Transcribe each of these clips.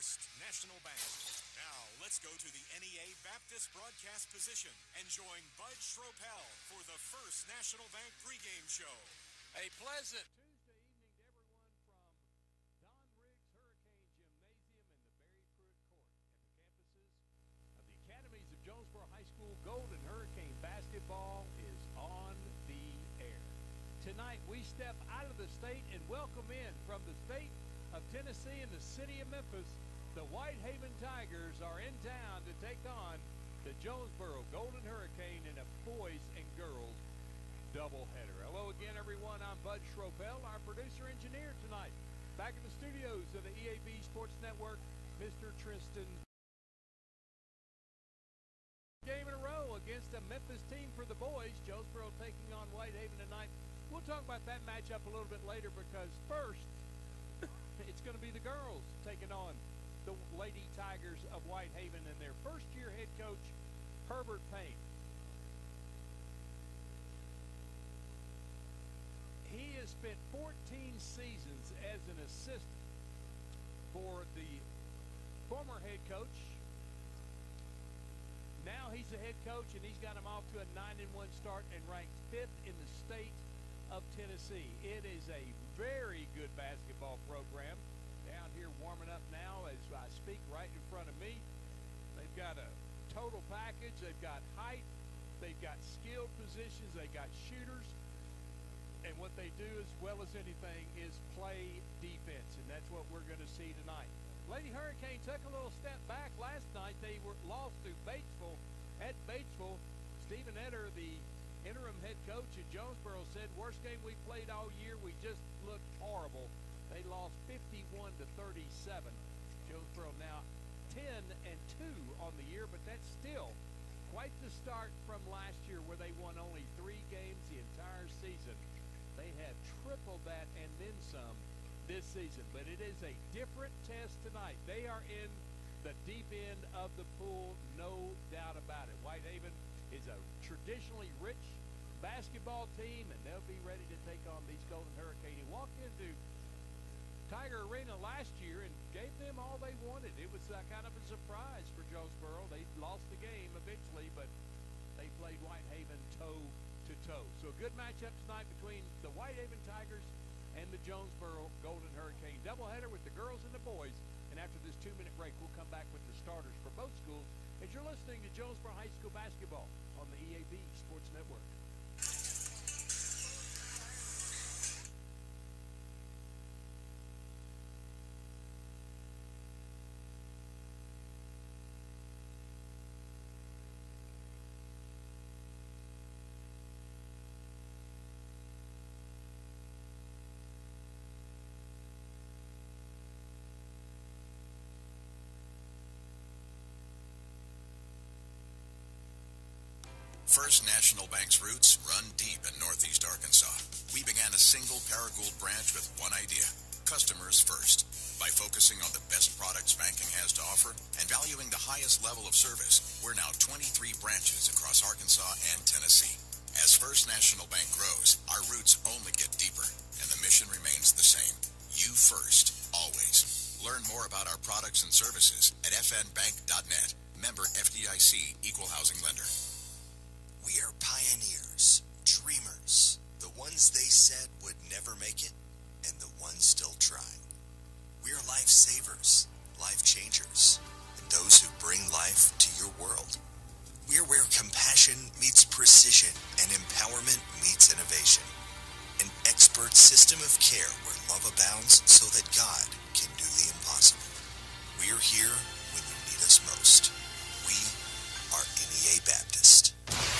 First National Bank. Now, let's go to the NEA Baptist broadcast position and join Bud Schropel for the First National Bank pregame show. A pleasant Tuesday evening to everyone from Don Riggs Hurricane Gymnasium and the Barry Pruitt Court at the campuses of the Academies of Jonesboro High School. Golden Hurricane basketball is on the air. Tonight we step out of the state and welcome in from the state of Tennessee and the city of Memphis. The Whitehaven Tigers are in town to take on the Jonesboro Golden Hurricane in a boys and girls doubleheader. Hello again, everyone. I'm Bud Schropel, our producer-engineer tonight. Back in the studios of the EAB Sports Network, Mr. Tristan. Game in a row against a Memphis team for the boys. Jonesboro taking on Whitehaven tonight. We'll talk about that matchup a little bit later because first, it's going to be the girls taking on the Lady Tigers of Whitehaven and their first-year head coach, Herbert Payne. He has spent 14 seasons as an assistant for the former head coach. Now he's the head coach, and he's got him off to a 9-1 start and ranked 5th in the state of Tennessee. It is a very good basketball program. Down here warming up now as I speak right in front of me. They've got a total package. They've got height. They've got skilled positions. They got shooters. And what they do as well as anything is play defense, and that's what we're going to see tonight. Lady Hurricane took a little step back last night. They were lost to Batesville. At Batesville, Stephen Etter, the interim head coach at Jonesboro, said, worst game we played all year. We just looked horrible. They lost 51-37. Jonesboro now 10-2 on the year, but that's still quite the start from last year where they won only 3 games the entire season. They have tripled that and then some this season, but it is a different test tonight. They are in the deep end of the pool, no doubt about it. Whitehaven is a traditionally rich basketball team, and they'll be ready to take on these Golden Hurricane. He walked into Tiger Arena last year and gave them all they wanted. It was kind of a surprise for Jonesboro. They lost the game eventually, but they played Whitehaven toe-to-toe. So a good matchup tonight between the Whitehaven Tigers and the Jonesboro Golden Hurricane. Doubleheader with the girls and the boys. And after this 2-minute break, we'll come back with the starters for both schools as you're listening to Jonesboro High School basketball on the EAB Sports Network. First National Bank's roots run deep in Northeast Arkansas. We began a single Paragould branch with one idea: customers first. By focusing on the best products banking has to offer and valuing the highest level of service, we're now 23 branches across Arkansas and Tennessee. As First National Bank grows, our roots only get deeper, and the mission remains the same: you first, always. Learn more about our products and services at fnbank.net. Member FDIC, Equal Housing Lender. We are pioneers, dreamers, the ones they said would never make it, and the ones still trying. We are lifesavers, life changers, and those who bring life to your world. We are where compassion meets precision and empowerment meets innovation. An expert system of care where love abounds so that God can do the impossible. We are here when you need us most. We are NEA Baptist.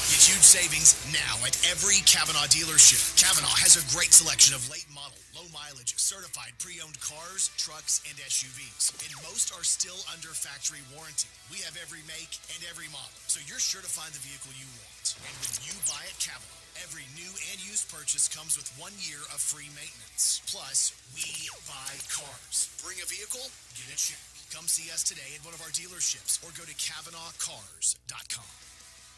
Get huge savings now at every Kavanaugh dealership. Kavanaugh has a great selection of late model, low mileage, certified pre-owned cars, trucks, and SUVs. And most are still under factory warranty. We have every make and every model, so you're sure to find the vehicle you want. And when you buy at Kavanaugh, every new and used purchase comes with 1 year of free maintenance. Plus, we buy cars. Bring a vehicle, get a check. Come see us today at one of our dealerships or go to KavanaughCars.com.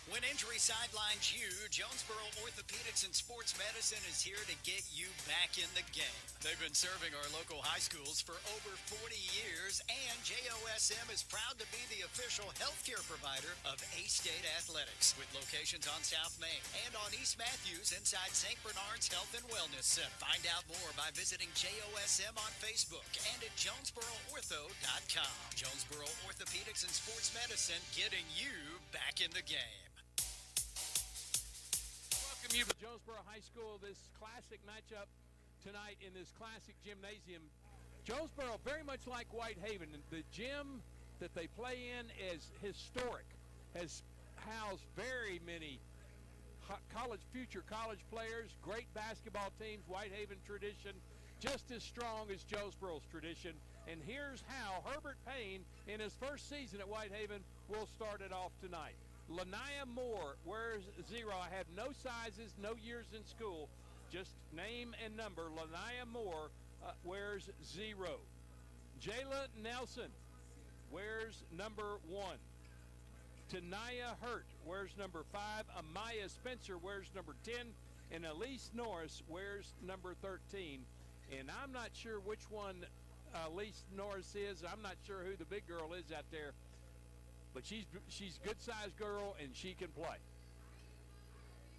When injury sidelines you, Jonesboro Orthopedics and Sports Medicine is here to get you back in the game. They've been serving our local high schools for over 40 years. years, and JOSM is proud to be the official healthcare provider of A-State Athletics, with locations on South Main and on East Matthews inside St. Bernard's Health and Wellness Center. Find out more by visiting JOSM on Facebook and at JonesboroOrtho.com. Jonesboro Orthopedics and Sports Medicine, getting you back in the game. Welcome you to Jonesboro High School, this classic matchup tonight in this classic gymnasium. Jonesboro, very much like Whitehaven, the gym that they play in is historic, has housed very many future college players, great basketball teams. Whitehaven tradition just as strong as Jonesboro's tradition. And here's how Herbert Payne, in his first season at Whitehaven, will start it off tonight. Lanaya Moore wears 0. I have no sizes, no years in school, just name and number. Lanaya Moore wears 0. Jayla Nelson wears number 1. Tanaya Hurt wears number 5. Amaya Spencer wears number 10. And Elise Norris wears number 13. And I'm not sure which one Elise Norris is. I'm not sure who the big girl is out there. But she's a good-sized girl, and she can play.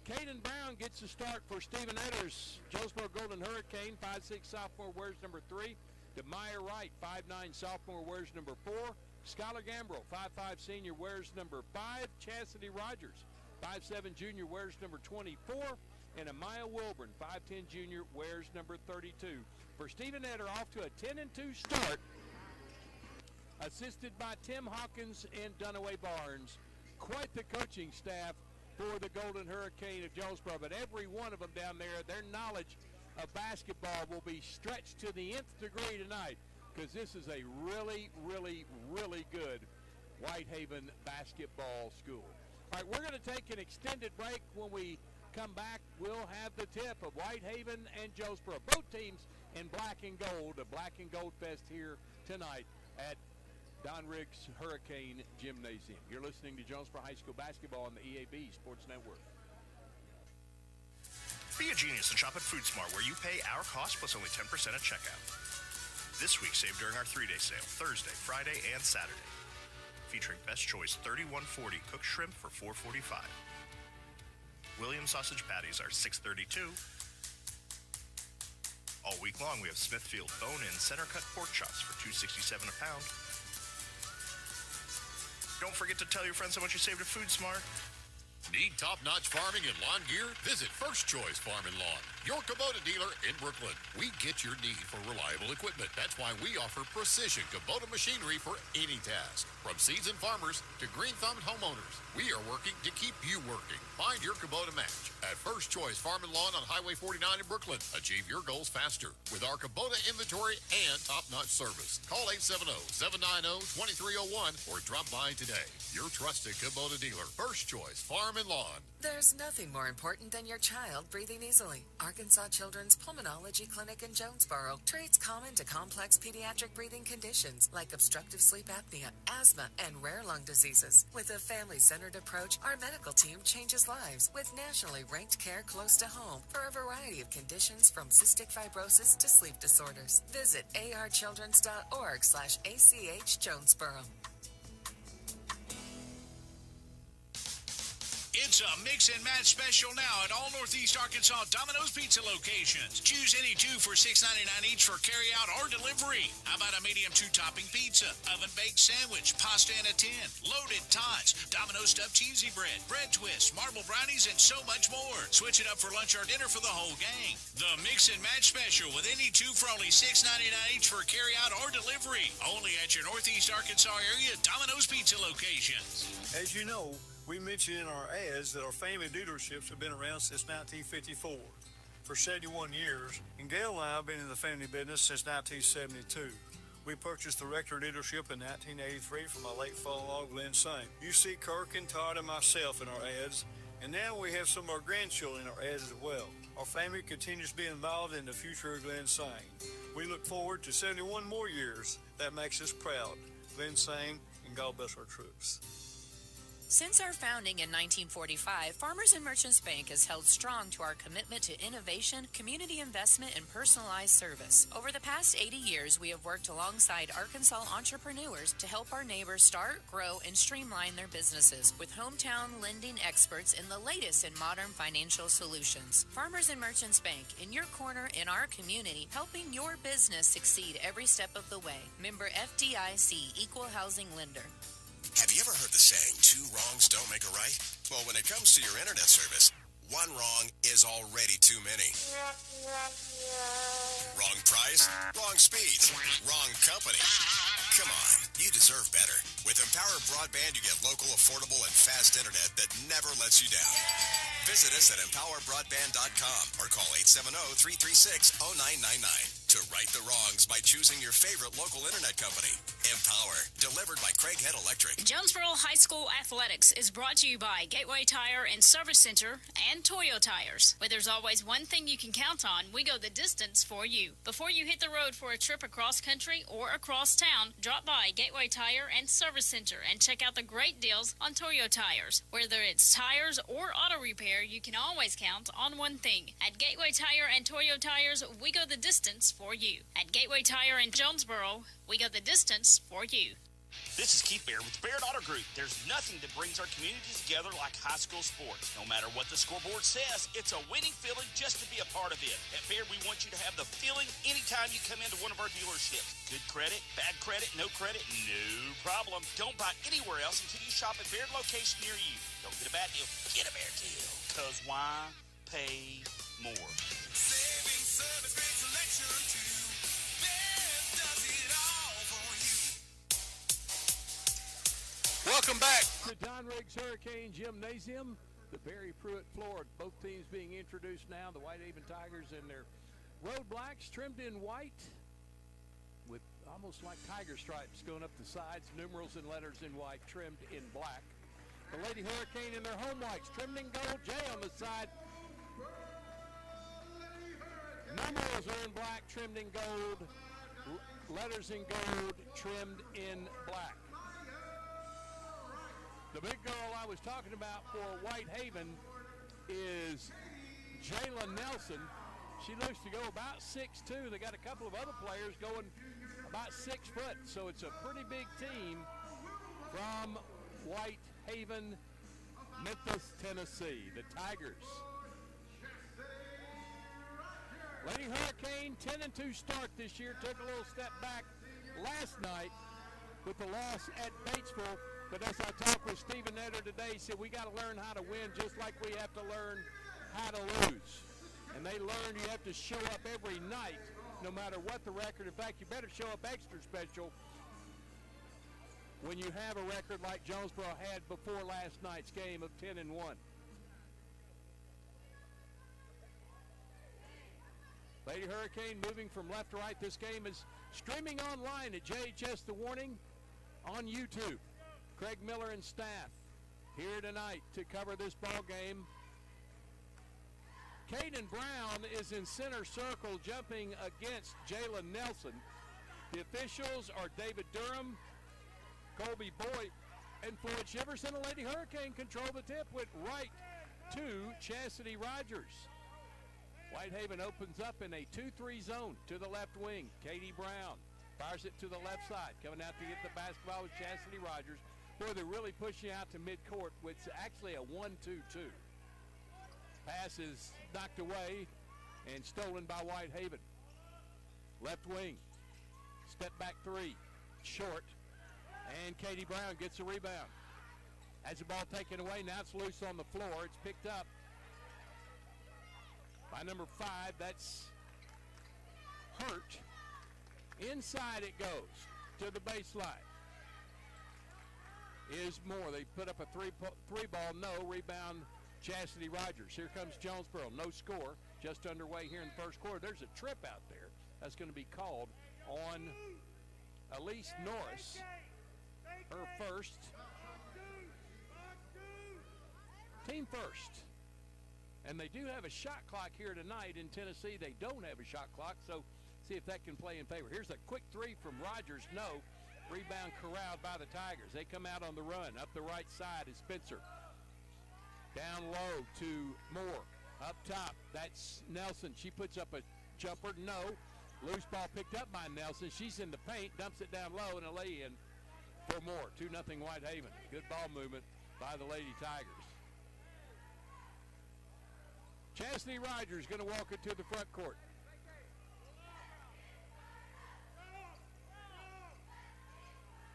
Caden Brown gets the start for Stephen Edders. Jonesboro Golden Hurricane, 5'6" sophomore, wears number 3. Demaya Wright, 5'9" sophomore, wears number 4. Skylar Gambrill, 5'5" senior, wears number 5. Chastity Rogers, 5'7" junior, wears number 24. And Amaya Wilburn, 5'10" junior, wears number 32. For Stephen Eder, off to a 10-2 start, assisted by Tim Hawkins and Dunaway Barnes. Quite the coaching staff for the Golden Hurricane of Jonesboro, but every one of them down there, their knowledge of basketball will be stretched to the nth degree tonight, because this is a really, really, really good Whitehaven basketball school. All right, we're going to take an extended break. When we come back, we'll have the tip of Whitehaven and Jonesboro. Both teams in black and gold, a black and gold fest here tonight at Don Riggs Hurricane Gymnasium. You're listening to Jonesboro High School basketball on the EAB Sports Network. Be a genius and shop at Food Smart, where you pay our cost plus only 10% at checkout. This week, save during our 3-day sale, Thursday, Friday, and Saturday. Featuring Best Choice 3140 cooked shrimp for $4.45. Williams sausage patties are $6.32. All week long, we have Smithfield bone-in center-cut pork chops for $2.67 a pound. Don't forget to tell your friends how much you saved at Food Smart. Need top-notch farming and lawn gear? Visit First Choice Farm and Lawn, your Kubota dealer in Brooklyn. We get your need for reliable equipment. That's why we offer precision Kubota machinery for any task. From seasoned farmers to green-thumbed homeowners, we are working to keep you working. Find your Kubota match at First Choice Farm and Lawn on Highway 49 in Brooklyn. Achieve your goals faster with our Kubota inventory and top-notch service. Call 870-790-2301 or drop by today. Your trusted Kubota dealer, First Choice Farm and Lawn. There's nothing more important than your child breathing easily. Arkansas Children's Pulmonology Clinic in Jonesboro treats common to complex pediatric breathing conditions like obstructive sleep apnea, asthma, and rare lung diseases. With a family-centered approach, our medical team changes lives with nationally ranked care close to home for a variety of conditions from cystic fibrosis to sleep disorders. Visit archildrens.org/ACH Jonesboro. It's a mix and match special now at all Northeast Arkansas Domino's Pizza locations. Choose any two for $6.99 each for carry-out or delivery. How about a medium 2-topping pizza, oven-baked sandwich, pasta in a tin, loaded tots, Domino's stuffed cheesy bread, bread twists, marble brownies, and so much more. Switch it up for lunch or dinner for the whole gang. The mix and match special with any two for only $6.99 each for carry-out or delivery. Only at your Northeast Arkansas area Domino's Pizza locations. As you know, we mentioned in our ads that our family dealerships have been around since 1954, for 71 years, and Gail and I have been in the family business since 1972. We purchased the Rector dealership in 1983 from my late father-in-law, Glenn Saint. You see Kirk and Todd and myself in our ads, and now we have some of our grandchildren in our ads as well. Our family continues to be involved in the future of Glenn Saint. We look forward to 71 more years. That makes us proud. Glenn Saint, and God bless our troops. Since our founding in 1945, Farmers and Merchants Bank has held strong to our commitment to innovation, community investment, and personalized service. Over the past 80 years, we have worked alongside Arkansas entrepreneurs to help our neighbors start, grow, and streamline their businesses with hometown lending experts in the latest in modern financial solutions. Farmers and Merchants Bank, in your corner in our community, helping your business succeed every step of the way. Member FDIC, Equal Housing Lender. Have you ever heard the saying, 2 wrongs don't make a right? Well, when it comes to your internet service, 1 wrong is already too many. Wrong price, wrong speeds, wrong company. Come on, you deserve better. With Empower Broadband, you get local, affordable, and fast internet that never lets you down. Visit us at empowerbroadband.com or call 870-336-0999 to right the wrongs by choosing your favorite local internet company. Empower, delivered by Craig Head Electric. Jonesboro High School Athletics is brought to you by Gateway Tire and Service Center and Toyo Tires. Where there's always one thing you can count on, we go the distance for you. Before you hit the road for a trip across country or across town, drop by Gateway Tire and Service Center and check out the great deals on Toyo Tires. Whether it's tires or auto repair, you can always count on one thing. At Gateway Tire and Toyo Tires, we go the distance for you. At Gateway Tire in Jonesboro, we go the distance for you. This is Keith Baird with the Baird Auto Group. There's nothing that brings our communities together like high school sports. No matter what the scoreboard says, it's a winning feeling just to be a part of it. At Baird, we want you to have the feeling anytime you come into one of our dealerships. Good credit, bad credit, no problem. Don't buy anywhere else until you shop at Baird location near you. Don't get a bad deal, get a Baird deal. Because why pay more? Saving service, great selection too. Baird does it all for you. Welcome back to Don Riggs Hurricane Gymnasium. The Barry Pruitt floor. Both teams being introduced now. The Whitehaven Tigers in their road blacks trimmed in white with almost like tiger stripes going up the sides. Numerals and letters in white trimmed in black. The Lady Hurricane in their home whites trimmed in gold. J on the side. Numerals are in black, trimmed in gold. Letters in gold, trimmed in black. The big girl I was talking about for Whitehaven is Jayla Nelson. She looks to go about 6'2". They got a couple of other players going about 6 foot. So it's a pretty big team from Whitehaven, Memphis, Tennessee. The Tigers. Lady Hurricane, 10-2 start this year. Took a little step back last night with the loss at Batesville. But as I talked with Stephen Etter today, he said we got to learn how to win just like we have to learn how to lose. And they learned you have to show up every night, no matter what the record. In fact, you better show up extra special when you have a record like Jonesboro had before last night's game of 10-1. Lady Hurricane moving from left to right. This game is streaming online at JHS The Warning on YouTube. Craig Miller and staff here tonight to cover this ball game. Caden Brown is in center circle jumping against Jayla Nelson. The officials are David Durham, Colby Boyd, and Floyd Shivers. And the Lady Hurricane control the tip with right to Chastity Rogers. Whitehaven opens up in a 2-3 zone to the left wing. Katie Brown fires it to the left side. Coming out to get the basketball with Chastity Rogers. Boy, they're really pushing out to midcourt, which is actually a 1-2-2. Pass is knocked away and stolen by Whitehaven. Left wing. Step back three. Short. And Katie Brown gets a rebound. Has the ball taken away. Now it's loose on the floor. It's picked up by number 5. That's Hurt. Inside it goes to the baseline. Is Moore. They put up a three ball. No. Rebound Chastity Rogers. Here comes Jonesboro. No score. Just underway here in the first quarter. There's a trip out there that's going to be called on Elise Norris. Her first. Team first. And they do have a shot clock here tonight in Tennessee. They don't have a shot clock, so see if that can play in favor. Here's a quick three from Rogers. No. Rebound corralled by the Tigers. They come out on the run. Up the right side is Spencer. Down low to Moore. Up top, that's Nelson. She puts up a jumper. No. Loose ball picked up by Nelson. She's in the paint, dumps it down low, and a lay-in for Moore. 2-0 Whitehaven. Good ball movement by the Lady Tigers. Chastity Rogers going to walk it to the front court.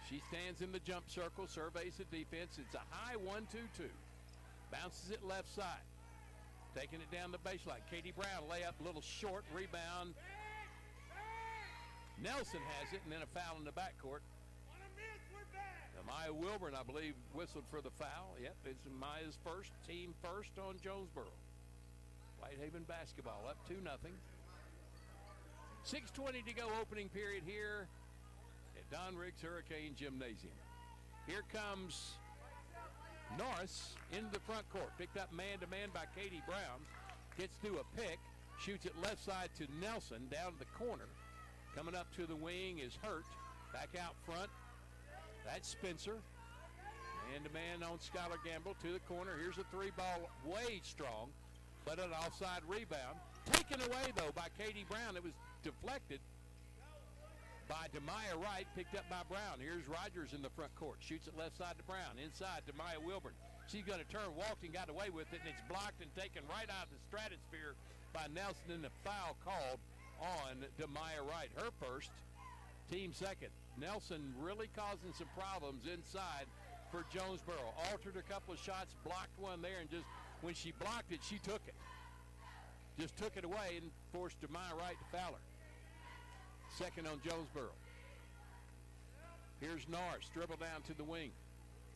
She stands in the jump circle, surveys the defense. It's a high 1-2-2. Bounces it left side. Taking it down the baseline. Katie Brown, layup, a little short, rebound. Nelson has it, and then a foul in the backcourt. Maya Wilburn, I believe, whistled for the foul. Yep, it's Maya's first, team first on Jonesboro. Whitehaven basketball up 2-0. 6:20 to go, opening period here at Don Riggs Hurricane Gymnasium. Here comes Norris into the front court. Picked up man-to-man by Katie Brown. Gets through a pick. Shoots it left side to Nelson down the corner. Coming up to the wing is Hurt. Back out front. That's Spencer. Man-to-man on Skylar Gamble to the corner. Here's a three ball, way strong, but an offside rebound. Taken away, though, by Katie Brown. It was deflected by Demaya Wright, picked up by Brown. Here's Rogers in the front court. Shoots it left side to Brown. Inside to Maya Wilburn. She's going to turn, walked and got away with it, and it's blocked and taken right out of the stratosphere by Nelson, and the foul called on Demaya Wright. Her first, team second. Nelson really causing some problems inside for Jonesboro. Altered a couple of shots, blocked one there, and just when she blocked it, she took it. Just took it away and forced Demaya Wright to foul her. Second on Jonesboro. Here's Norris, dribble down to the wing.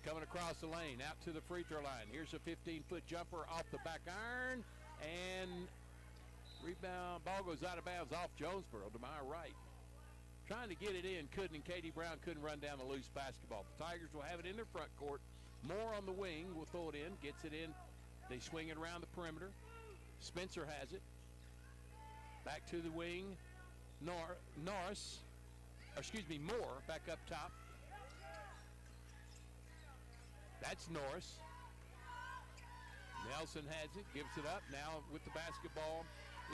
Coming across the lane, out to the free throw line. Here's a 15-foot jumper off the back iron, and rebound, ball goes out of bounds off Jonesboro. Demaya Wright trying to get it in, couldn't, and Katie Brown couldn't run down the loose basketball. The Tigers will have it in their front court. Moore on the wing will throw it in, gets it in. They swing it around the perimeter. Spencer has it. Back to the wing. Moore, back up top. That's Norris. Nelson has it, gives it up. Now with the basketball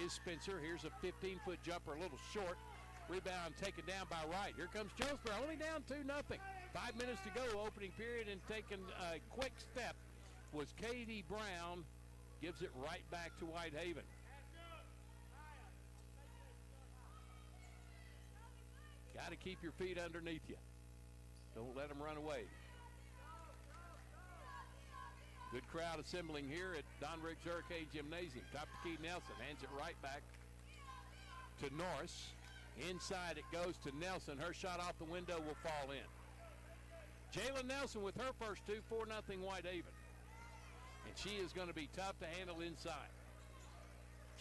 is Spencer. Here's a 15-foot jumper, a little short. Rebound taken down by Wright. Here comes Jonesboro, only down 2-0. 5 minutes to go, opening period, and taking a quick step was Katie Brown. Gives it right back to Whitehaven. Got to keep your feet underneath you. Don't let them run away. Good crowd assembling here at Don Riggs Hurricane Gymnasium. Top to Keith Nelson, hands it right back to Norris. Inside it goes to Nelson. Her shot off the window will fall in. Jalen Nelson with her first two, 4-0 Whitehaven. And she is going to be tough to handle inside.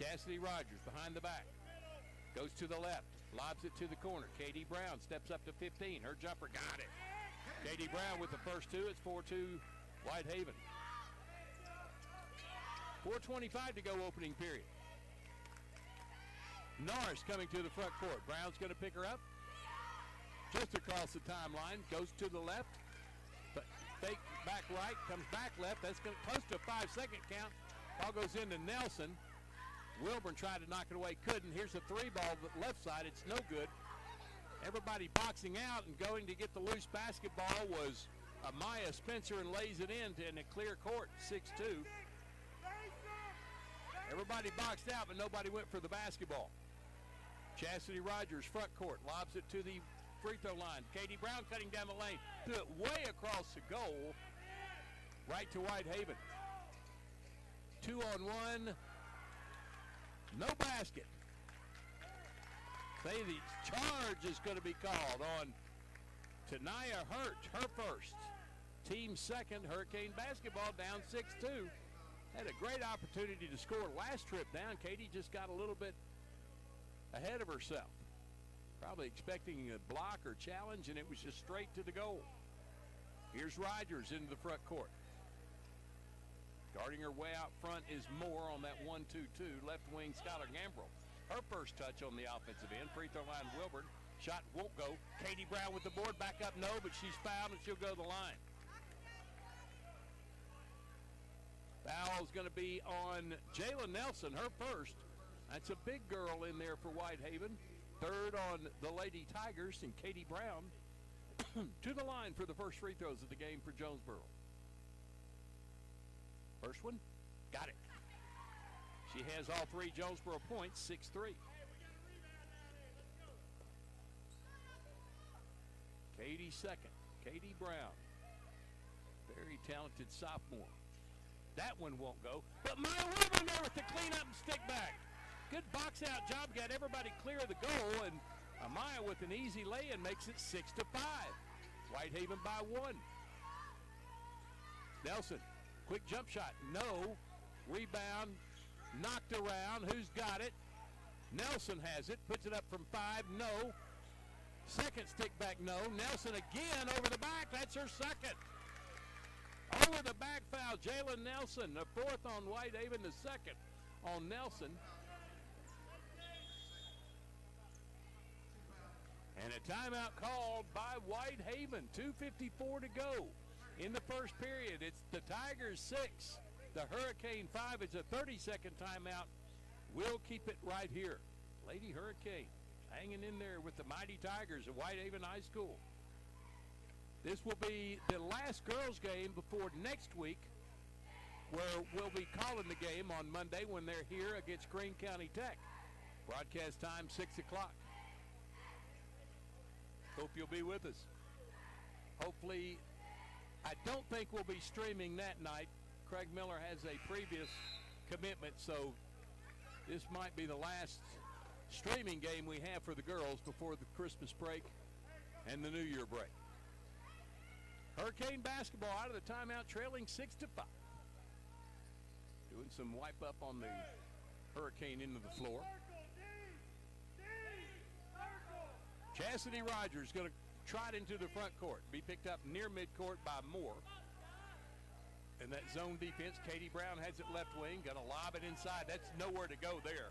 Chastity Rogers behind the back. Goes to the left. Lobs it to the corner. Katie Brown steps up to 15. Her jumper got it. Katie Brown with the first two. It's 4-2 Whitehaven. 4:25 to go, opening period. Norris coming to the front court. Brown's going to pick her up. Just across the timeline. Goes to the left. But fake back right. Comes back left. That's going to close to a 5-second count. Ball goes into Nelson. Wilburn tried to knock it away. Couldn't. Here's a three ball but left side. It's no good. Everybody boxing out and going to get the loose basketball was Maya Spencer, and lays it in a clear court. 6-2. Everybody boxed out, but nobody went for the basketball. Chastity Rogers, front court, lobs it to the free throw line. Katie Brown cutting down the lane. Threw it way across the goal, right to Whitehaven. 2-on-1, no basket. Say the charge is going to be called on Tanaya Hurt, her first. Team second, Hurricane basketball down 6-2. Had a great opportunity to score last trip down. Katie just got a little bit ahead of herself. Probably expecting a block or challenge, and it was just straight to the goal. Here's Rogers into the front court. Guarding her way out front is Moore on that 1-2-2. Left wing, Skylar Gambrell. Her first touch on the offensive end. Free throw line, Wilburn. Shot won't go. Katie Brown with the board. Back up, no, but she's fouled and she'll go to the line. Foul is going to be on Jayla Nelson, her first. That's a big girl in there for Whitehaven. Third on the Lady Tigers, and Katie Brown to the line for the first free throws of the game for Jonesboro. First one, got it. She has all three Jonesboro points, 6-3. Katie second, Katie Brown. Very talented sophomore. That one won't go, but Maya Wilburn there with the cleanup and stick back. Good box out job, got everybody clear of the goal, and Amaya with an easy lay-in makes it 6-5. Whitehaven by 1. Nelson, quick jump shot, no. Rebound, knocked around, who's got it? Nelson has it, puts it up from 5, no. Second stick back, no. Nelson again over the back, that's her second. Over the back foul, Jalen Nelson, the fourth on Whitehaven, the second on Nelson. And a timeout called by Whitehaven. 2:54 to go in the first period. It's the Tigers 6, the Hurricane 5. It's a 30-second timeout. We'll keep it right here. Lady Hurricane hanging in there with the mighty Tigers at Whitehaven High School. This will be the last girls' game before next week, where we'll be calling the game on Monday when they're here against Greene County Tech. Broadcast time, 6 o'clock. Hope you'll be with us. Hopefully, I don't think we'll be streaming that night. Craig Miller has a previous commitment, so this might be the last streaming game we have for the girls before the Christmas break and the New Year break. Hurricane basketball out of the timeout, trailing 6-5. Doing some wipe up on the Hurricane into the floor. Chastity Rogers going to trot into the front court. Be picked up near midcourt by Moore. And that zone defense, Katie Brown has it left wing. Going to lob it inside. That's nowhere to go there.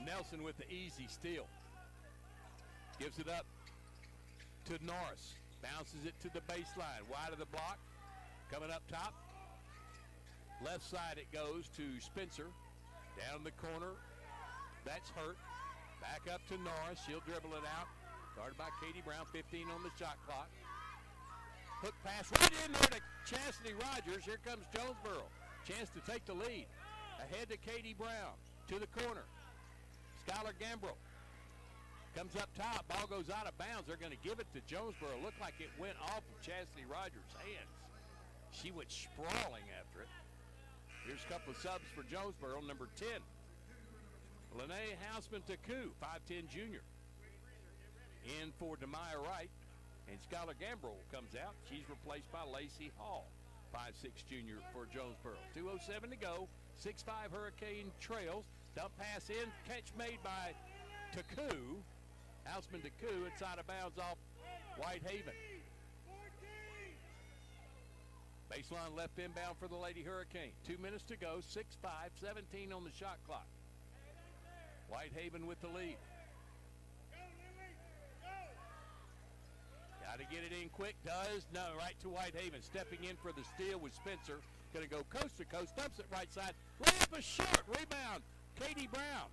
Nelson with the easy steal. Gives it up to Norris. Bounces it to the baseline. Wide of the block. Coming up top. Left side it goes to Spencer. Down the corner. That's Hurt. Back up to Norris. She'll dribble it out. Started by Katie Brown. 15 on the shot clock. Hook pass right in there to Chastity Rogers. Here comes Jonesboro. Chance to take the lead. Ahead to Katie Brown. To the corner. Skylar Gambrell. Comes up top, ball goes out of bounds. They're going to give it to Jonesboro. Looked like it went off of Chastity Rogers' hands. She went sprawling after it. Here's a couple of subs for Jonesboro. Number 10, Lene Hausman-Taku, 5'10 junior. In for Demaya Wright. And Skylar Gambrell comes out. She's replaced by Lacey Hall, 5'6 junior for Jonesboro. 2:07 to go. 6'5 Hurricane trails. Dump pass in. Catch made by Taku. Hausman-Taku inside of bounds off Whitehaven. Baseline left inbound for the Lady Hurricane. 2 minutes to go. 6-5, 17 on the shot clock. Whitehaven with the lead. Got to get it in quick. Does. No, right to Whitehaven. Stepping in for the steal with Spencer. Going to go coast to coast. Dumps it right side. Layup is short. Rebound. Katie Brown.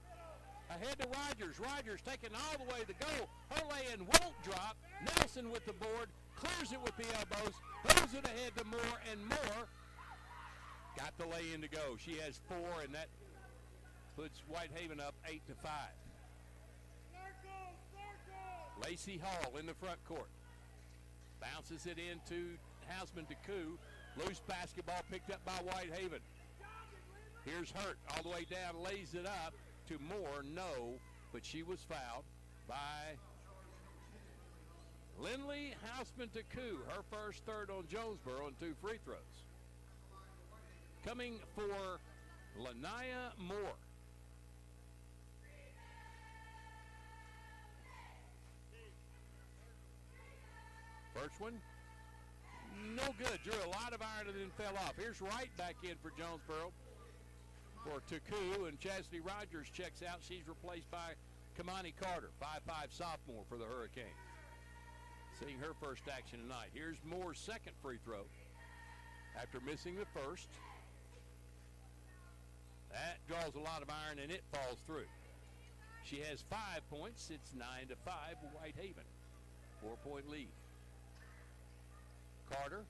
Ahead to Rogers. Rogers taking all the way to the goal. Her lay-in won't drop. Nelson with the board. Clears it with the elbows. Throws it ahead to Moore, and Moore got the lay-in to go. She has 4, and that puts Whitehaven up 8-5. Lacey Hall in the front court. Bounces it into Hausman-Taku. Loose basketball picked up by Whitehaven. Here's Hurt all the way down, lays it up to Moore, no, but she was fouled by Lindley Hausman-Taku, her first third on Jonesboro and 2 free throws. Coming for Lanaya Moore. First one, no good. Drew a lot of iron and then fell off. Here's Wright back in for Jonesboro. For Taku, and Chastity Rogers checks out. She's replaced by Kamani Carter, 5'5 sophomore for the Hurricane. seeing her first action tonight. Here's Moore's second free throw after missing the first. That draws a lot of iron, and it falls through. She has 5 points. It's 9-5, Whitehaven. 4-point lead. Carter,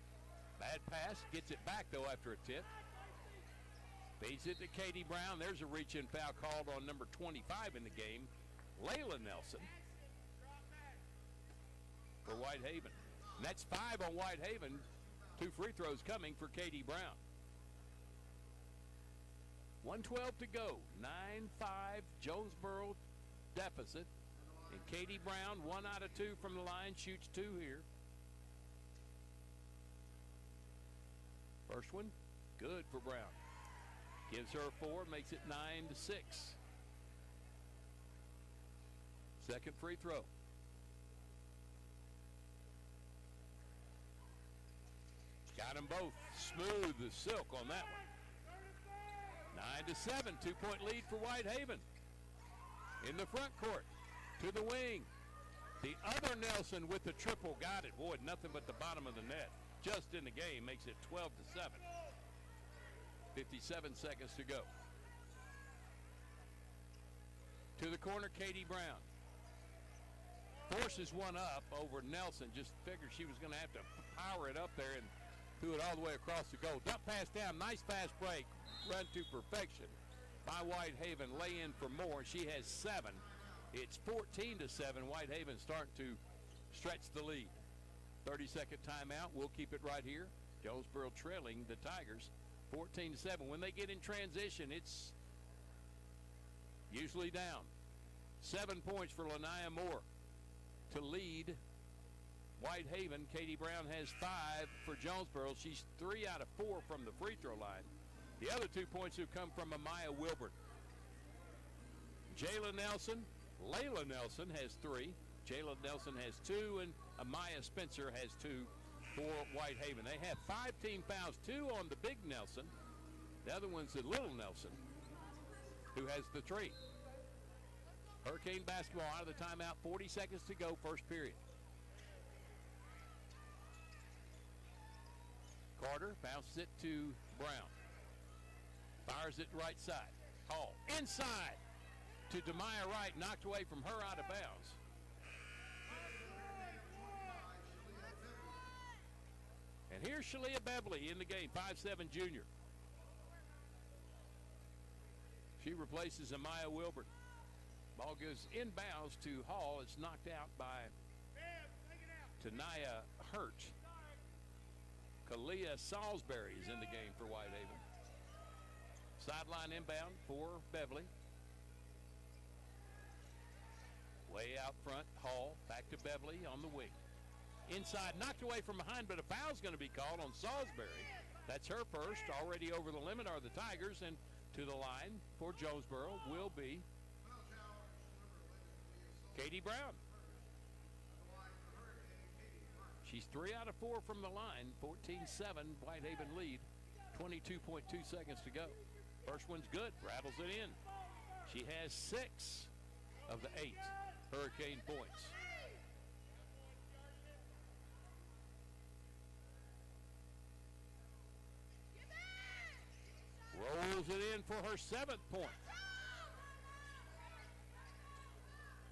bad pass, gets it back, though, after a tip. Feeds it to Katie Brown. There's a reach-in foul called on number 25 in the game, Layla Nelson, for Whitehaven. And that's 5 on Whitehaven. 2 free throws coming for Katie Brown. 1:12 to go. 9-5 Jonesboro deficit. And Katie Brown, 1 out of 2 from the line, shoots 2 here. First one, good for Brown. Gives her 4, makes it 9-6. Second free throw. Got them both. Smooth as silk on that one. 9-7, 2-point lead for Whitehaven. In the front court, to the wing. The other Nelson with the triple, got it. Boy, nothing but the bottom of the net. Just in the game, makes it 12-7. 57 seconds to go. To the corner, Katie Brown. Forces one up over Nelson. Just figured she was going to have to power it up there, and threw it all the way across the goal. Dump pass down, nice fast break, run to perfection by Whitehaven. Lay in for more. She has 7. It's 14-7. Whitehaven starting to stretch the lead. 30-second timeout. We'll keep it right here. Jonesboro trailing the Tigers 14-7. When they get in transition, it's usually down. 7 points for Lanaya Moore to lead Whitehaven. Katie Brown has 5 for Jonesboro. She's 3 out of 4 from the free throw line. The other 2 points have come from Amaya Wilburn. Jayla Nelson, Layla Nelson has 3. Jayla Nelson has 2, and Amaya Spencer has 2 for Whitehaven. They have 5 team fouls, 2 on the big Nelson. The other one's the little Nelson, who has the 3. Hurricane basketball out of the timeout. 40 seconds to go, first period. Carter bounces it to Brown. Fires it right side. Hall inside to Demaya Wright, knocked away from her, out of bounds. And here's Shalia Beverly in the game, 5'7" junior. She replaces Amaya Wilburn. Ball goes inbounds to Hall. It's knocked out by Tanaya Hurt. Kalia Salisbury is in the game for Whitehaven. Sideline inbound for Beverly. Way out front, Hall. Back to Beverly on the wing. Inside, knocked away from behind, but a foul's going to be called on Salisbury. That's her first. Already over the limit are the Tigers, and to the line for Jonesboro will be Katie Brown. She's 3 out of 4 from the line. 14-7, Whitehaven lead. 22.2 seconds to go. First one's good. Rattles it in. She has 6 of the 8 Hurricane points. Rolls it in for her 7th point.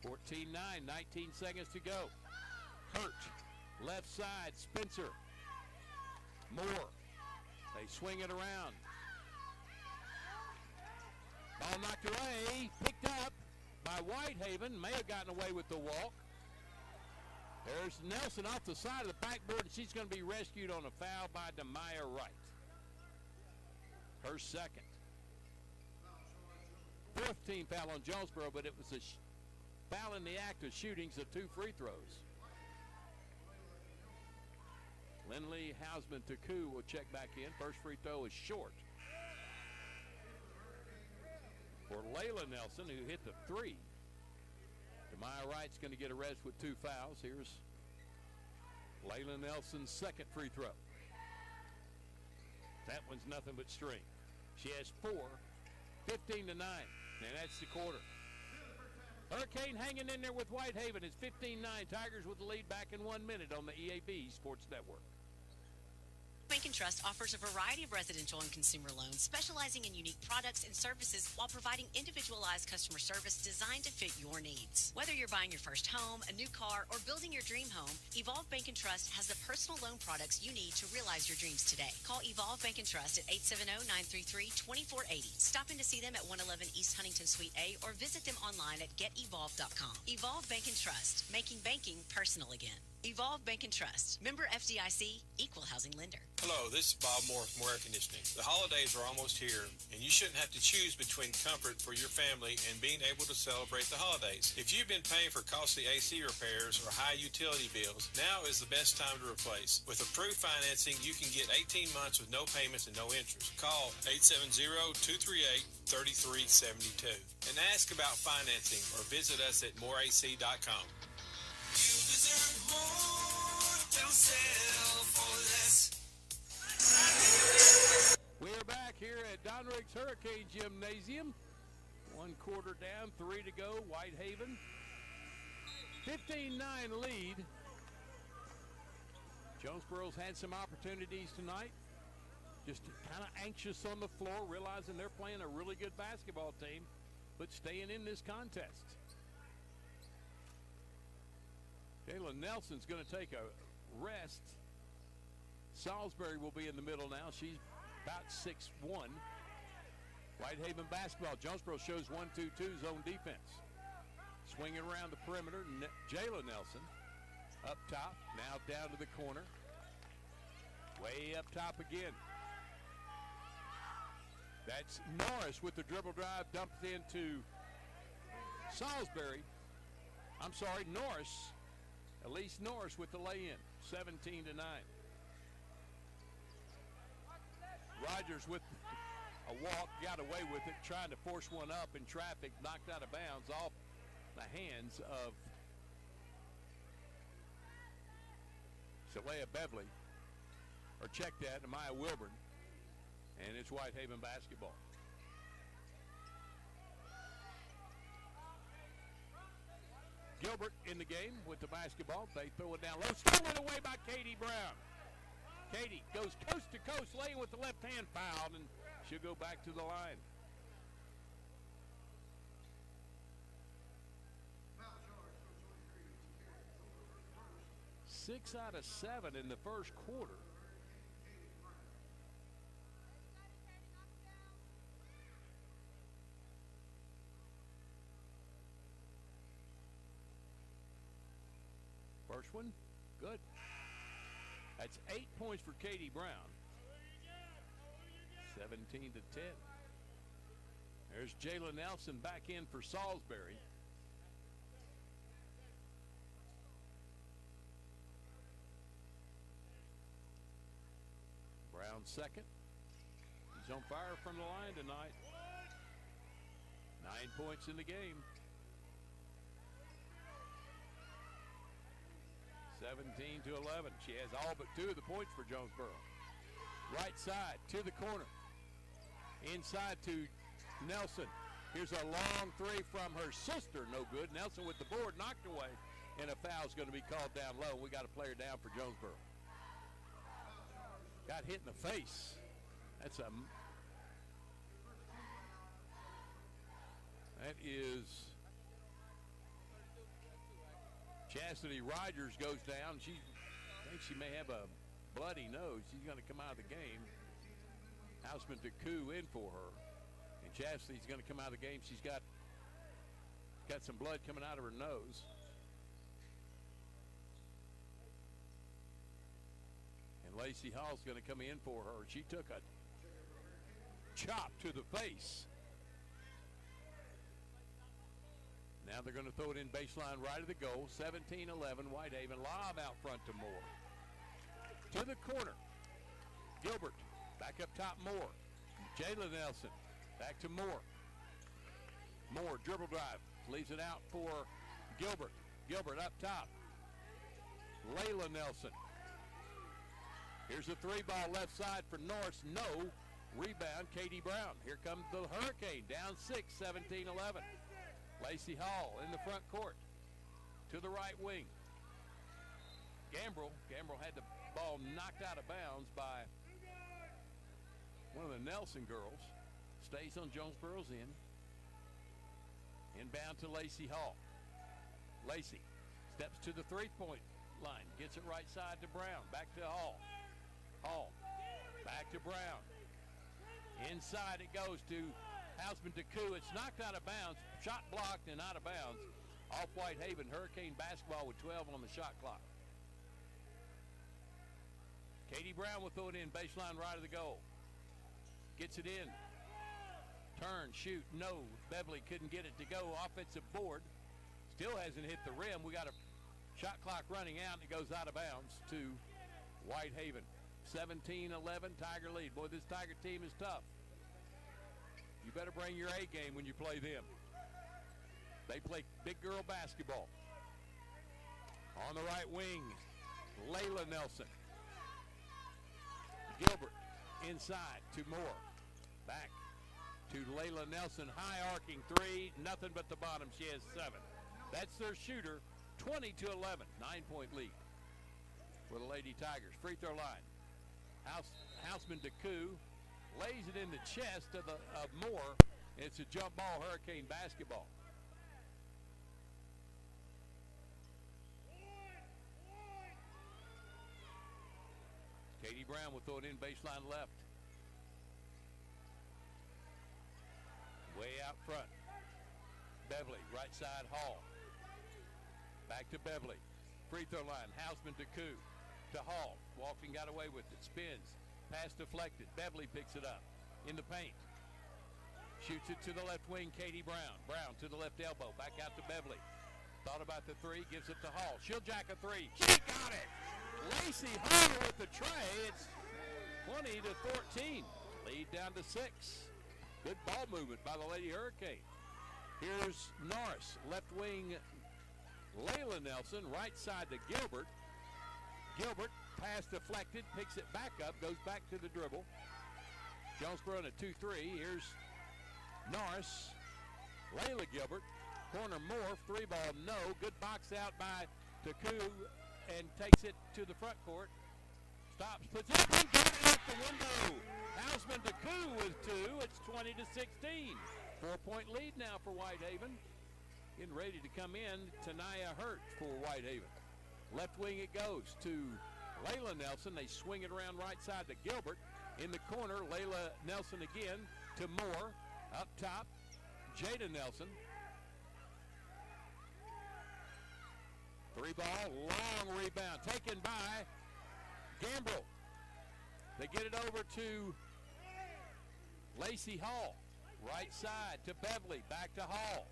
14-9, 19 seconds to go. Hurt, left side, Spencer. Moore, they swing it around. Ball knocked away, picked up by Whitehaven. May have gotten away with the walk. There's Nelson off the side of the backboard, and she's going to be rescued on a foul by Demaya Wright. Her second. 4th team foul on Jonesboro, but it was a foul in the act of shooting, so 2 free throws. Lindley Hausman-Taku will check back in. First free throw is short. For Layla Nelson, who hit the 3. Demaya Wright's going to get a rest with 2 fouls. Here's Layla Nelson's second free throw. That one's nothing but string. She has 4, 15-9, and that's the quarter. Hurricane hanging in there with Whitehaven. It's 15-9. Tigers with the lead back in 1 minute on the EAB Sports Network. Bank & Trust offers a variety of residential and consumer loans, specializing in unique products and services while providing individualized customer service designed to fit your needs. Whether you're buying your first home, a new car, or building your dream home, Evolve Bank & Trust has the personal loan products you need to realize your dreams today. Call Evolve Bank & Trust at 870-933-2480. Stop in to see them at 111 East Huntington Suite A or visit them online at getevolve.com. Evolve Bank & Trust, making banking personal again. Evolve Bank & Trust. Member FDIC, Equal Housing Lender. Hello, this is Bob Moore from Air Conditioning. The holidays are almost here, and you shouldn't have to choose between comfort for your family and being able to celebrate the holidays. If you've been paying for costly AC repairs or high utility bills, now is the best time to replace. With approved financing, you can get 18 months with no payments and no interest. Call 870-238-3372 and ask about financing or visit us at moreac.com. You deserve more, don't settle for less. We are back here at Don Riggs Hurricane Gymnasium. 1 quarter down, 3 to go. Whitehaven, 15-9 lead. Jonesboro's had some opportunities tonight. Just kind of anxious on the floor, realizing they're playing a really good basketball team, but staying in this contest. Jalen Nelson's going to take a rest. Salisbury will be in the middle now. She's about 6'1". Whitehaven basketball. Jonesboro shows 1-2-2 zone defense. Swinging around the perimeter. Jalen Nelson up top. Now down to the corner. Way up top again. That's Norris with the dribble drive. Dumped into Salisbury. I'm sorry, Norris. Elise Norris with the lay-in. 17-9. Rogers with a walk, got away with it, trying to force one up in traffic, knocked out of bounds off the hands of Shalea Beverly, or check that, Maya Wilburn, and it's Whitehaven basketball. Gilbert in the game with the basketball. They throw it down low, stolen away by Katie Brown. Katie goes coast to coast, laying with the left hand, fouled, and she'll go back to the line. Six out of 7 in the first quarter. First one, good. That's 8 points for Katie Brown. 17-10. There's Jalen Nelson back in for Salisbury. Brown second. He's on fire from the line tonight. 9 points in the game. 17-11. She has all but 2 of the points for Jonesboro. Right side to the corner. Inside to Nelson. Here's a long 3 from her sister. No good. Nelson with the board knocked away. And a foul's going to be called down low. We got a player down for Jonesboro. Got hit in the face. That is Chastity Rogers goes down. I think she may have a bloody nose. She's going to come out of the game. Houseman Taku in for her. And Chastity's going to come out of the game. She's got some blood coming out of her nose. And Lacey Hall's going to come in for her. She took a chop to the face. Now they're going to throw it in baseline right of the goal. 17-11, Whitehaven. Lob out front to Moore. To the corner. Gilbert. Back up top, Moore. Jalen Nelson. Back to Moore. Moore, dribble drive. Leaves it out for Gilbert. Gilbert up top. Layla Nelson. Here's a 3-ball left side for Norris. No. Rebound, Katie Brown. Here comes the Hurricane. Down 6, 17-11. Lacey Hall in the front court to the right wing. Gambrell had the ball knocked out of bounds by one of the Nelson girls. Stays on Jonesboro's end. Inbound to Lacey Hall. Lacey steps to the three-point line. Gets it right side to Brown. Back to Hall. Hall. Back to Brown. Inside it goes to Hausman Deku. It's knocked out of bounds. Shot blocked and out of bounds. Off Whitehaven. Hurricane basketball with 12 on the shot clock. Katie Brown will throw it in. Baseline right of the goal. Gets it in. Turn, shoot, no. Beverly couldn't get it to go. Offensive board. Still hasn't hit the rim. We got a shot clock running out, and it goes out of bounds to Whitehaven. 17-11, Tiger lead. Boy, this Tiger team is tough. You better bring your A game when you play them. They play big girl basketball. On the right wing, Layla Nelson. Gilbert inside to Moore. Back to Layla Nelson. High arcing three. Nothing but the bottom. She has 7. That's their shooter. 20-11. 9-point lead for the Lady Tigers. Free throw line. Hausman Deku lays it in the chest of Moore. It's a jump ball, Hurricane basketball. Katie Brown will throw it in baseline left. Way out front. Beverly, right side Hall. Back to Beverly. Free throw line. Hausman Deku to Hall. Walked and got away with it. Spins. Pass deflected. Beverly picks it up in the paint. Shoots it to the left wing. Katie Brown. Brown to the left elbow. Back out to Beverly. Thought about the three. Gives it to Hall. She'll jack a three. She got it. Lacey Hall with the tray. It's 20-14. Lead down to 6. Good ball movement by the Lady Hurricane. Here's Norris. Left wing Layla Nelson. Right side to Gilbert. Gilbert, pass deflected, picks it back up, goes back to the dribble. Jonesboro in a 2-3. Here's Norris. Layla Gilbert. Corner Moore. 3-ball, no. Good box out by Deku and takes it to the front court. Stops, puts it up, and got it out the window. Hausman Deku with 2. It's 20-16. 4-point lead now for Whitehaven. Getting ready to come in. Tanaya Hurt for Whitehaven. Left wing it goes to Layla Nelson. They swing it around right side to Gilbert. In the corner, Layla Nelson again to Moore. Up top, Jada Nelson. 3-ball, long rebound. Taken by Gambrell. They get it over to Lacey Hall. Right side to Beverly. Back to Hall.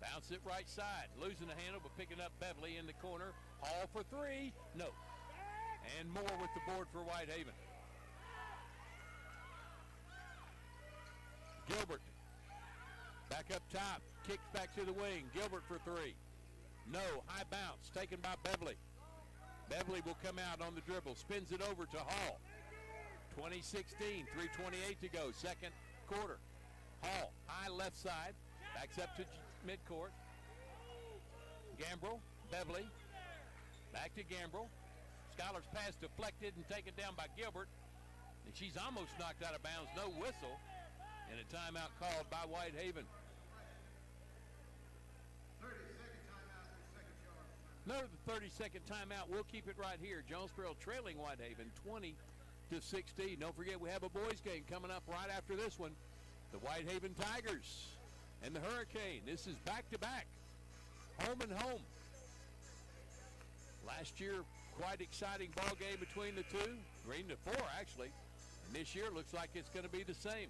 Bounce it right side. Losing the handle, but picking up Beverly in the corner. Hall for 3. No. And Moore with the board for Whitehaven. Gilbert. Back up top. Kicks back to the wing. Gilbert for 3. No. High bounce. Taken by Beverly. Beverly will come out on the dribble. Spins it over to Hall. 20-16. 3:28 to go. Second quarter. Hall. High left side. Backs up to midcourt. Gambrell. Beverly. Back to Gambrell. Scholar's pass deflected and taken down by Gilbert. And she's almost knocked out of bounds. No whistle. And a timeout called by Whitehaven. Another 30-second timeout. We'll keep it right here. Jonesboro trailing Whitehaven 20-16. Don't forget we have a boys game coming up right after this one. The Whitehaven Tigers and the Hurricane. This is back-to-back. Home and home. Last year, quite exciting ball game between the two. 3-4, actually. And this year looks like it's going to be the same.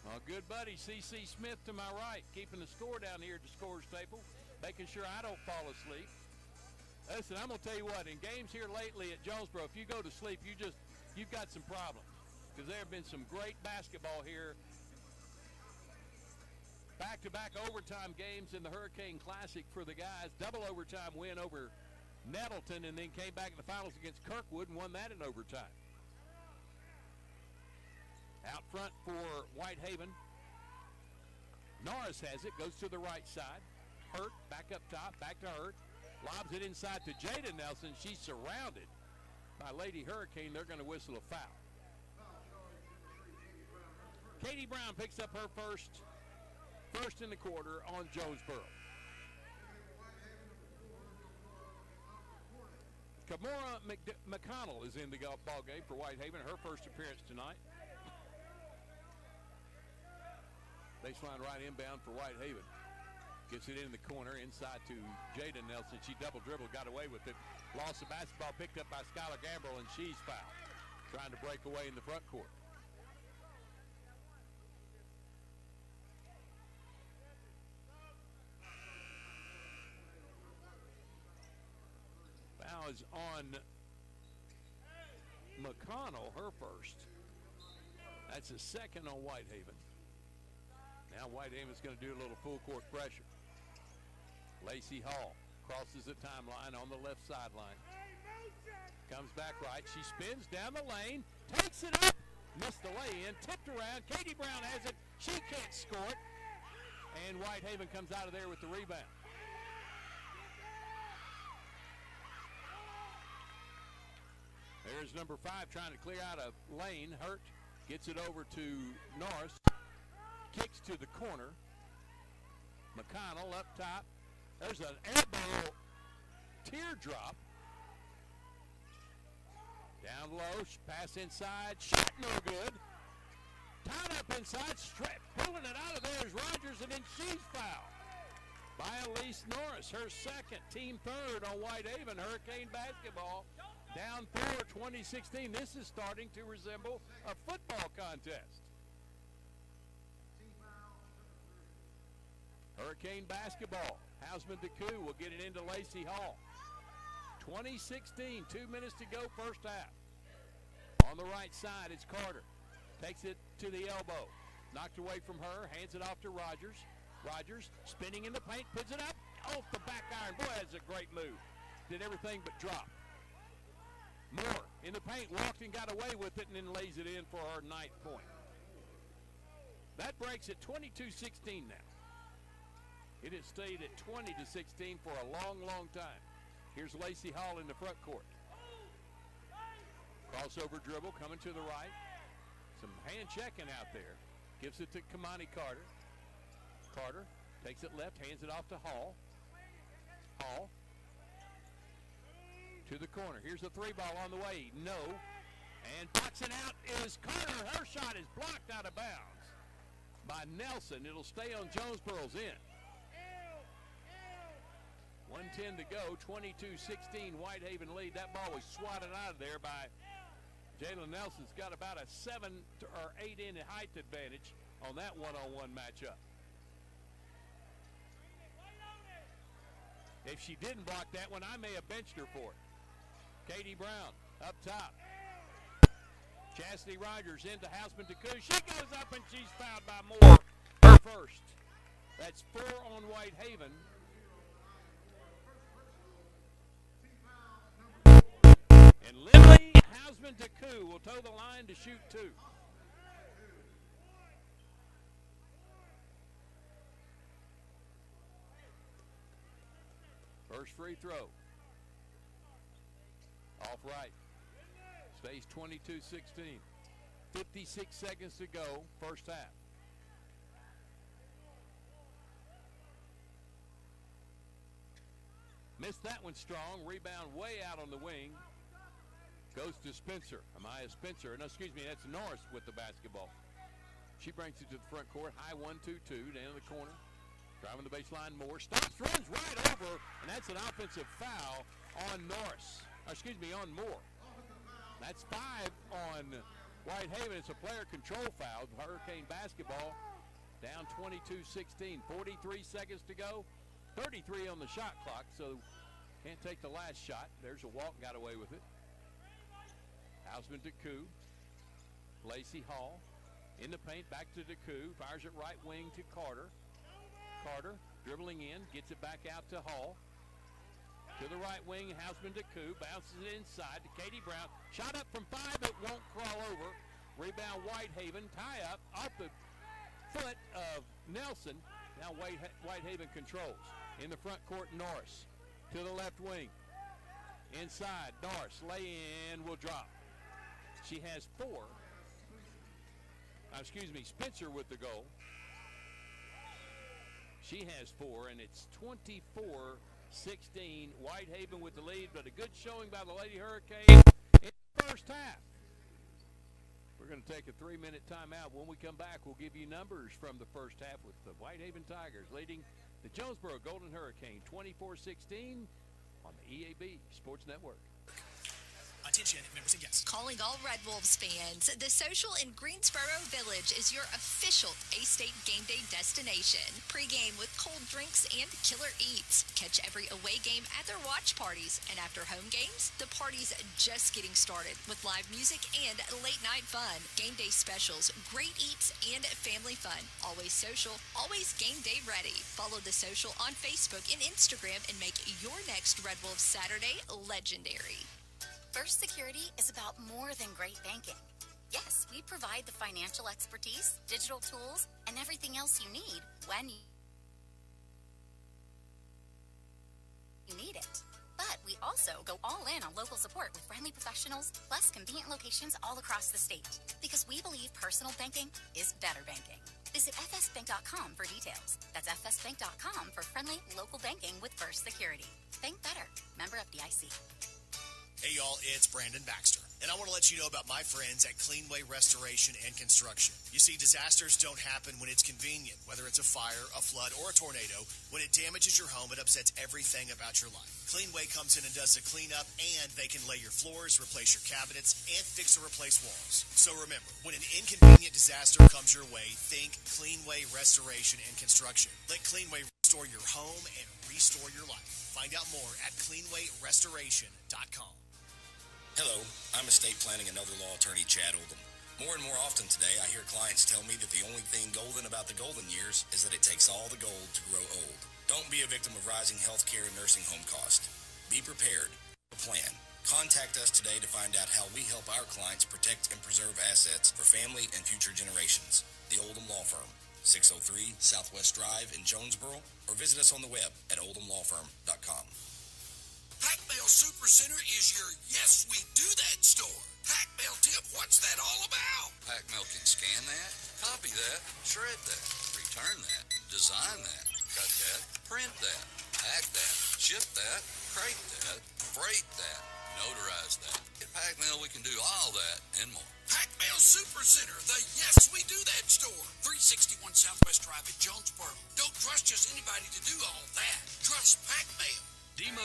Our good buddy C.C. Smith to my right, keeping the score down here at the scorer's table, making sure I don't fall asleep. Listen, I'm going to tell you what, in games here lately at Jonesboro, if you go to sleep, you've got some problems. Because there have been some great basketball here. Back-to-back overtime games in the Hurricane Classic for the guys. Double overtime win over Nettleton, and then came back in the finals against Kirkwood and won that in overtime. Out front for Whitehaven. Norris has it, goes to the right side. Hurt, back up top, back to Hurt. Lobs it inside to Jada Nelson. She's surrounded by Lady Hurricane. They're going to whistle a foul. Katie Brown picks up her first in the quarter on Jonesboro. Kamora McConnell is in the ball game for Whitehaven, her first appearance tonight. Baseline right inbound for Whitehaven. Gets it in the corner, inside to Jada Nelson. She double dribbled, got away with it. Lost the basketball, picked up by Skylar Gambrell, and she's fouled. Trying to break away in the front court. Foul is on McConnell, her first. That's the second on Whitehaven. Now Whitehaven's going to do a little full court pressure. Lacey Hall crosses the timeline on the left sideline. Comes back right. She spins down the lane, takes it up, missed the lay-in, tipped around. Katie Brown has it. She can't score it. And Whitehaven comes out of there with the rebound. There's number 5 trying to clear out a lane. Hurt gets it over to Norris. Kicks to the corner. McConnell up top. There's an elbow teardrop. Down low, pass inside, shot no good. Tied up inside, pulling it out of there is Rogers, and then she's fouled by Elise Norris, her second, team third on Whitehaven. Hurricane basketball down 4, 2016. This is starting to resemble a football contest. Hurricane basketball. Hausman DeCou will get it into Lacey Hall. 2016, 2 minutes to go, first half. On the right side, it's Carter. Takes it to the elbow. Knocked away from her, hands it off to Rogers. Rogers spinning in the paint, puts it up off the back iron. Boy, that's a great move. Did everything but drop. Moore in the paint, walked and got away with it, and then lays it in for her 9th point. That breaks it 22-16 now. It has stayed at 20-16 for a long, long time. Here's Lacey Hall in the front court. Crossover dribble coming to the right. Some hand checking out there. Gives it to Kamani Carter. Carter takes it left, hands it off to Hall. Hall to the corner. Here's the 3-ball on the way. No. And boxing out is Carter. Her shot is blocked out of bounds by Nelson. It'll stay on Jonesboro's end. 1:10 to go, 22-16 Whitehaven lead. That ball was swatted out of there by Jalen Nelson's got about a 7 or 8 inch height advantage on that one-on-one matchup. If she didn't block that one, I may have benched her for it. Katie Brown up top. Chastity Rogers into Hausman DeCou. She goes up and she's fouled by Moore. Her first. That's 4 on Whitehaven. And Lily Hausman DeCou will toe the line to shoot 2. First free throw. Off right. Stays 22-16. 56 seconds to go, first half. Missed that one strong. Rebound way out on the wing. Goes to Spencer. Amaya Spencer. No, excuse me, that's Norris with the basketball. She brings it to the front court. High 1-2-2 down the corner. Driving the baseline, Moore. Stops, runs right over, and that's an offensive foul on Norris. Excuse me, on Moore. That's 5 on Whitehaven. It's a player control foul. Hurricane basketball down 22-16. 43 seconds to go. 33 on the shot clock, so can't take the last shot. There's a walk, got away with it. Hausman DeCou. Lacey Hall in the paint, back to DeCou. Fires it right wing to Carter. Carter dribbling in, gets it back out to Hall. To the right wing, Hausman to Koo. Bounces it inside to Katie Brown. Shot up from 5. It won't crawl over. Rebound Whitehaven. Tie up off the foot of Nelson. Now Whitehaven controls. In the front court, Norris. To the left wing. Inside, Norris. Lay in, will drop. She has 4. Spencer with the goal. She has 4, and it's 24-16. Whitehaven with the lead, but a good showing by the Lady Hurricanes in the first half. We're going to take a 3-minute timeout. When we come back, we'll give you numbers from the first half with the Whitehaven Tigers leading the Jonesboro Golden Hurricane 24-16 on the EAB Sports Network. Attention, members and guests. Calling all Red Wolves fans, the Social in Greensboro Village is your official A-State game day destination. Pre-game with cold drinks and killer eats. Catch every away game at their watch parties. And after home games, the party's just getting started with live music and late night fun. Game day specials, great eats, and family fun. Always social, always game day ready. Follow the Social on Facebook and Instagram and make your next Red Wolves Saturday legendary. First Security is about more than great banking. Yes, we provide the financial expertise, digital tools, and everything else you need when you need it. But we also go all in on local support with friendly professionals, plus convenient locations all across the state. Because we believe personal banking is better banking. Visit fsbank.com for details. That's fsbank.com for friendly local banking with First Security. Bank better. Member FDIC. Hey y'all, it's Brandon Baxter, and I want to let you know about my friends at Cleanway Restoration and Construction. You see, disasters don't happen when it's convenient, whether it's a fire, a flood, or a tornado. When it damages your home, it upsets everything about your life. Cleanway comes in and does the cleanup, and they can lay your floors, replace your cabinets, and fix or replace walls. So remember, when an inconvenient disaster comes your way, think Cleanway Restoration and Construction. Let Cleanway restore your home and restore your life. Find out more at cleanwayrestoration.com. Hello, I'm estate planning and other law attorney Chad Oldham. More and more often today, I hear clients tell me that the only thing golden about the golden years is that it takes all the gold to grow old. Don't be a victim of rising healthcare and nursing home costs. Be prepared. Plan. Contact us today to find out how we help our clients protect and preserve assets for family and future generations. The Oldham Law Firm, 603 Southwest Drive in Jonesboro, or visit us on the web at oldhamlawfirm.com. Pac Mail Super Center is your Yes We Do That store. Pac Mail tip, what's that all about? Pac Mail can scan that, copy that, shred that, return that, design that, cut that, print that, pack that, ship that, crate that, freight that, notarize that. At Pac Mail, we can do all that and more. Pac Mail Super Center, the Yes We Do That store. 361 Southwest Drive in Jonesboro. Don't trust just anybody to do all that. Trust Pac Mail. Demo